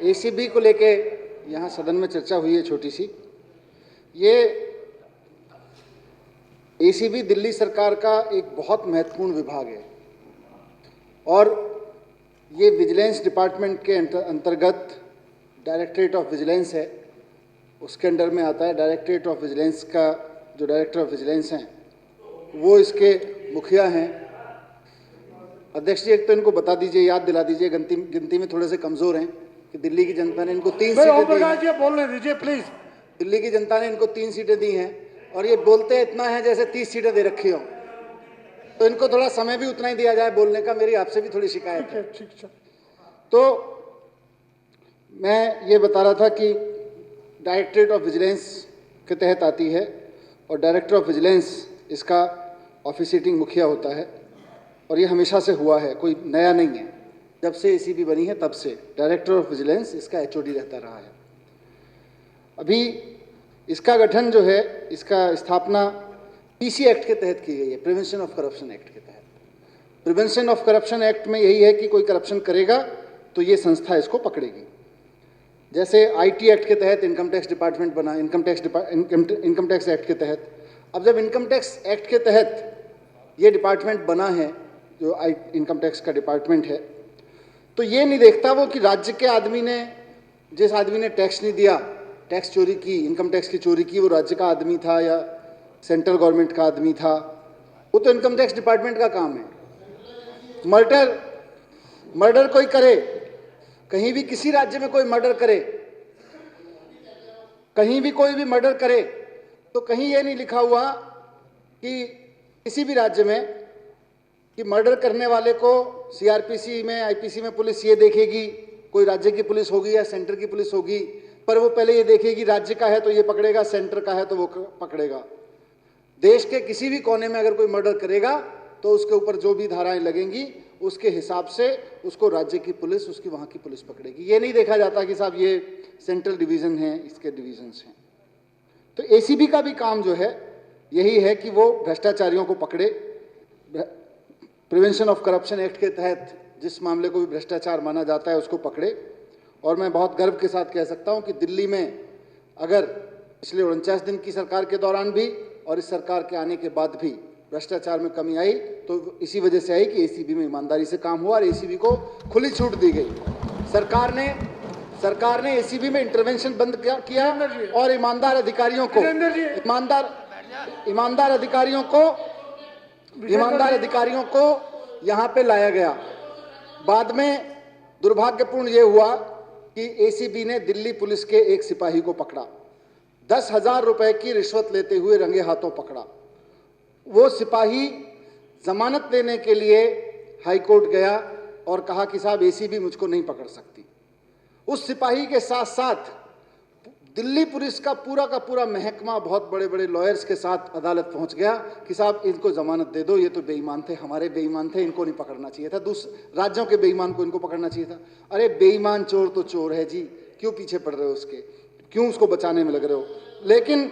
ACB को लेके यहाँ सदन में चर्चा हुई है छोटी सी। ये एसीबी दिल्ली सरकार का एक बहुत महत्वपूर्ण विभाग है और ये विजिलेंस डिपार्टमेंट के अंतर्गत डायरेक्टरेट ऑफ विजिलेंस है, उसके अंडर में आता है। डायरेक्टरेट ऑफ विजिलेंस का जो डायरेक्टर ऑफ विजिलेंस हैं वो इसके मुखिया हैं। अध्यक्ष जी, एक तो इनको बता दीजिए, याद दिला दीजिए, गिनती में थोड़े से कमज़ोर हैं कि दिल्ली की जनता ने इनको 3 सीटें दी हैं। बोलने दीजिए प्लीज। दिल्ली की जनता ने इनको 3 सीटें दी हैं और ये बोलते इतना है जैसे 30 सीटें दे रखी हो, तो इनको थोड़ा समय भी उतना ही दिया जाए बोलने का। मेरी आपसे भी थोड़ी शिकायत है। तो मैं ये बता रहा था कि डायरेक्टरेट ऑफ विजिलेंस के तहत आती है और डायरेक्टर ऑफ विजिलेंस इसका ऑफिसिएटिंग मुखिया होता है और ये हमेशा से हुआ है, कोई नया नहीं है। जब से एसीबी बनी है तब से डायरेक्टर ऑफ विजिलेंस इसका एचओडी रहता रहा है। अभी इसका गठन जो है, इसका स्थापना पीसी एक्ट के तहत की गई है, प्रिवेंशन ऑफ करप्शन एक्ट के तहत। प्रिवेंशन ऑफ करप्शन एक्ट में यही है कि कोई करप्शन करेगा तो ये संस्था इसको पकड़ेगी। जैसे आईटी एक्ट के तहत इनकम टैक्स डिपार्टमेंट बना, इनकम टैक्स एक्ट के तहत। अब जब इनकम टैक्स एक्ट के तहत ये डिपार्टमेंट बना है, जो इनकम टैक्स का डिपार्टमेंट है, तो ये नहीं देखता वो कि राज्य के आदमी ने, जिस आदमी ने टैक्स नहीं दिया, टैक्स चोरी की, इनकम टैक्स की चोरी की, वो राज्य का आदमी था या सेंट्रल गवर्नमेंट का आदमी था। वो तो इनकम टैक्स डिपार्टमेंट का काम है। मर्डर कोई करे, कहीं भी किसी राज्य में कोई मर्डर करे, कहीं भी कोई भी मर्डर करे, तो कहीं ये नहीं लिखा हुआ कि किसी भी राज्य में कि मर्डर करने वाले को सीआरपीसी में, आईपीसी में पुलिस ये देखेगी, कोई राज्य की पुलिस होगी या सेंटर की पुलिस होगी, पर वो पहले ये देखेगी राज्य का है तो ये पकड़ेगा, सेंटर का है तो वो पकड़ेगा। देश के किसी भी कोने में अगर कोई मर्डर करेगा तो उसके ऊपर जो भी धाराएं लगेंगी उसके हिसाब से उसको राज्य की पुलिस, उसकी वहाँ की पुलिस पकड़ेगी। ये नहीं देखा जाता कि साहब ये सेंट्रल डिवीज़न है, इसके डिवीजन्स हैं। तो एसीबी का भी काम जो है यही है कि वो भ्रष्टाचारियों को पकड़े। प्रिवेंशन ऑफ करप्शन एक्ट के तहत जिस मामले को भी भ्रष्टाचार माना जाता है उसको पकड़े। और मैं बहुत गर्व के साथ कह सकता हूँ कि दिल्ली में अगर पिछले 49 दिन की सरकार के दौरान भी और इस सरकार के आने के बाद भी भ्रष्टाचार में कमी आई तो इसी वजह से आई कि एसीबी में ईमानदारी से काम हुआ और एसीबी को खुली छूट दी गई। सरकार ने एसीबी में इंटरवेंशन बंद किया और ईमानदार अधिकारियों को यहाँ पे लाया गया। बाद में दुर्भाग्यपूर्ण ये हुआ कि एसीबी ने दिल्ली पुलिस के एक सिपाही को पकड़ा, 10,000 रुपए की रिश्वत लेते हुए रंगे हाथों पकड़ा। वो सिपाही जमानत लेने के लिए हाई कोर्ट गया और कहा कि साहब एसीबी मुझको नहीं पकड़ सकती। उस सिपाही के साथ साथ दिल्ली पुलिस का पूरा महकमा बहुत बड़े बड़े लॉयर्स के साथ अदालत पहुंच गया कि साहब इनको जमानत दे दो, ये तो बेईमान थे, हमारे बेईमान थे, इनको नहीं पकड़ना चाहिए था, दूसरे राज्यों के बेईमान को इनको पकड़ना चाहिए था। अरे बेईमान चोर तो चोर है जी, क्यों पीछे पड़ रहे हो उसके, क्यों उसको बचाने में लग रहे हो। लेकिन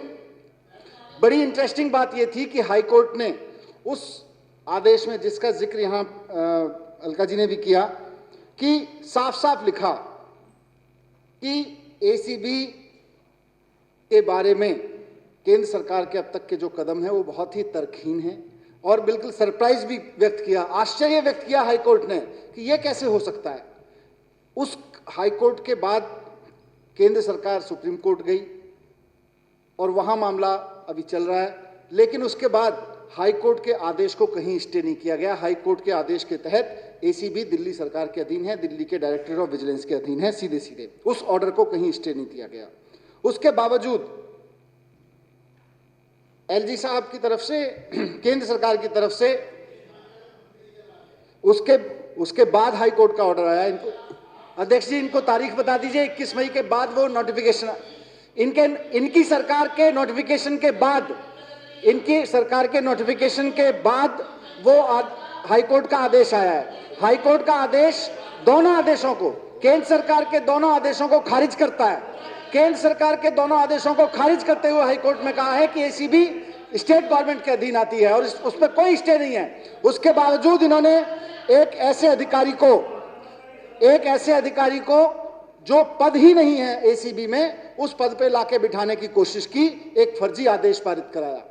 बड़ी इंटरेस्टिंग बात यह थी कि हाई कोर्ट ने उस आदेश में, जिसका जिक्र यहाँ अलका जी ने भी किया, कि साफ साफ लिखा कि एसीबी के बारे में केंद्र सरकार के अब तक के जो कदम है वो बहुत ही तर्कहीन है। और बिल्कुल सरप्राइज भी व्यक्त किया, आश्चर्य व्यक्त किया हाई कोर्ट ने कि ये कैसे हो सकता है। उस हाई कोर्ट के बाद केंद्र सरकार सुप्रीम कोर्ट गई और वहाँ मामला अभी चल रहा है, लेकिन उसके बाद हाई कोर्ट के आदेश को कहीं स्टे नहीं किया गया। हाई कोर्ट के आदेश के तहत एसीबी दिल्ली सरकार के अधीन है, दिल्ली के डायरेक्टर ऑफ विजिलेंस के अधीन है, सीधे उस ऑर्डर को कहीं स्टे नहीं दिया गया। उसके बावजूद एलजी साहब की तरफ से, केंद्र सरकार की तरफ से उसके बाद हाई कोर्ट का ऑर्डर आया। इनको अध्यक्ष जी, इनको तारीख बता दीजिए, 21 मई के बाद वो नोटिफिकेशन, इनकी सरकार के नोटिफिकेशन के बाद, इनकी सरकार के नोटिफिकेशन के बाद वो हाई कोर्ट का आदेश आया है। हाई कोर्ट का आदेश दोनों आदेशों को, केंद्र सरकार के दोनों आदेशों को खारिज करता है। केंद्र सरकार के दोनों आदेशों को खारिज करते हुए हाई कोर्ट में कहा है कि एसीबी स्टेट गवर्नमेंट के अधीन आती है और उस पर कोई स्टे नहीं है। उसके बावजूद इन्होंने एक ऐसे अधिकारी को जो पद ही नहीं है एसीबी में, उस पद पे लाके बिठाने की कोशिश की, एक फर्जी आदेश पारित कराया।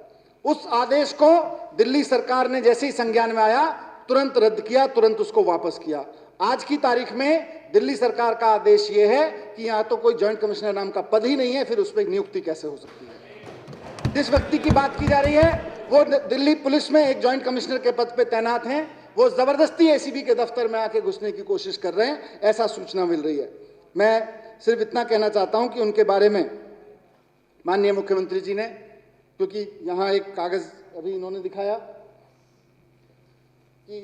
उस आदेश को दिल्ली सरकार ने जैसे ही संज्ञान में आया तुरंत रद्द किया, तुरंत उसको वापस किया। आज की तारीख में दिल्ली सरकार का आदेश यह है कि यहां तो कोई जॉइंट कमिश्नर नाम का पद ही नहीं है, फिर उस पर नियुक्ति कैसे हो सकती है। जिस व्यक्ति की बात की जा रही है वो दिल्ली पुलिस में एक जॉइंट कमिश्नर के पद पे तैनात हैं, वो जबरदस्ती एसीबी के दफ्तर में आके घुसने की कोशिश कर रहे हैं, ऐसा सूचना मिल रही है। मैं सिर्फ इतना कहना चाहता हूं कि उनके बारे में माननीय मुख्यमंत्री जी ने, क्योंकि यहां एक कागज अभी इन्होंने दिखाया कि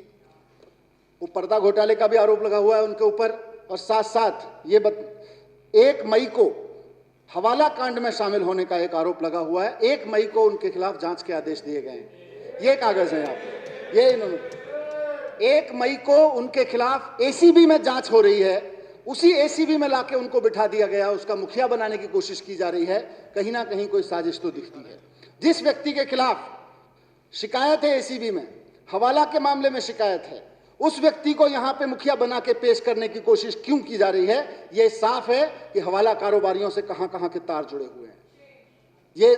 वो पर्दा घोटाले का भी आरोप लगा हुआ है उनके ऊपर, और साथ साथ ये 1 मई को हवाला कांड में शामिल होने का एक आरोप लगा हुआ है। 1 मई को उनके खिलाफ जांच के आदेश दिए गए हैं। ये कागज है यहाँ पे, ये इन्होंने 1 मई को उनके खिलाफ एसीबी में जांच हो रही है, उसी एसीबी में लाके उनको बिठा दिया गया, उसका मुखिया बनाने की कोशिश की जा रही है। कहीं ना कहीं कोई साजिश तो दिखती है। जिस व्यक्ति के खिलाफ शिकायत है एसीबी में, हवाला के मामले में शिकायत है, उस व्यक्ति को यहां पे मुखिया बना के पेश करने की कोशिश क्यों की जा रही है? यह साफ है कि हवाला कारोबारियों से कहां कहां के तार जुड़े हुए हैं। ये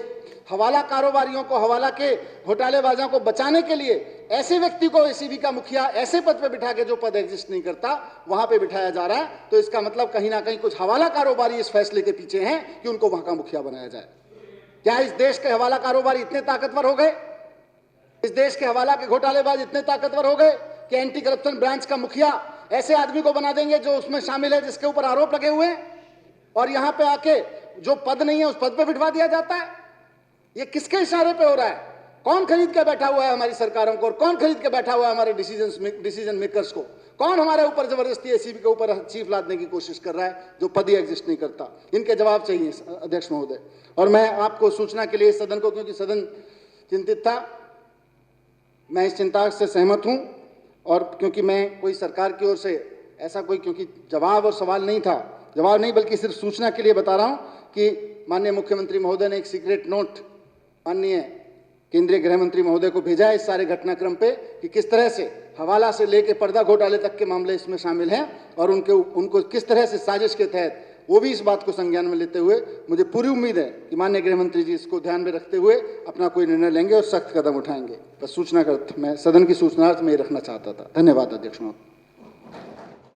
हवाला कारोबारियों को, हवाला के घोटालेबाजों को बचाने के लिए ऐसे व्यक्ति को एसीबी का मुखिया ऐसे पद पे बिठा के, जो पद एग्जिस्ट नहीं करता, वहां पे बिठाया जा रहा है। तो इसका मतलब कहीं ना कहीं कुछ हवाला कारोबारी इस फैसले के पीछे हैं कि उनको वहां का मुखिया बनाया जाए। क्या इस देश के हवाला कारोबारी इतने ताकतवर हो गए, इस देश के हवाला के घोटालेबाज इतने ताकतवर हो गए कि एंटी करप्शन ब्रांच का मुखिया ऐसे आदमी को बना देंगे जो उसमें शामिल है, जिसके ऊपर आरोप लगे हुए हैं, और यहां पे आके जो पद नहीं है उस पद पे बिठवा दिया जाता है? ये किसके इशारे पे हो रहा है? कौन खरीद के बैठा हुआ है हमारी सरकारों को, और कौन खरीद के बैठा हुआ है हमारे डिसीजन मेकर्स को? कौन हमारे ऊपर जबरदस्ती एसीबी के ऊपर चीफ लादने की कोशिश कर रहा है जो पद ही एग्जिस्ट नहीं करता? इनके जवाब चाहिए अध्यक्ष महोदय। और मैं आपको सूचना के लिए सदन को, क्योंकि सदन चिंतित था, मैं इस चिंता से सहमत हूं, और क्योंकि मैं कोई सरकार की ओर से ऐसा कोई, क्योंकि जवाब और सवाल नहीं था, जवाब नहीं बल्कि सिर्फ सूचना के लिए बता रहा हूं कि माननीय मुख्यमंत्री महोदय ने एक सीक्रेट नोट माननीय केंद्रीय गृह मंत्री महोदय को भेजा है इस सारे घटनाक्रम पे, कि किस तरह से हवाला से लेके पर्दा घोटाले तक के मामले इसमें शामिल हैं, और उनको किस तरह से साजिश के तहत, वो भी इस बात को संज्ञान में लेते हुए मुझे पूरी उम्मीद है कि माननीय गृह मंत्री जी इसको ध्यान में रखते हुए अपना कोई निर्णय लेंगे और सख्त कदम उठाएंगे। बस सूचना कर, मैं सदन की सूचनार्थ में ये रखना चाहता था। धन्यवाद अध्यक्ष महोदय।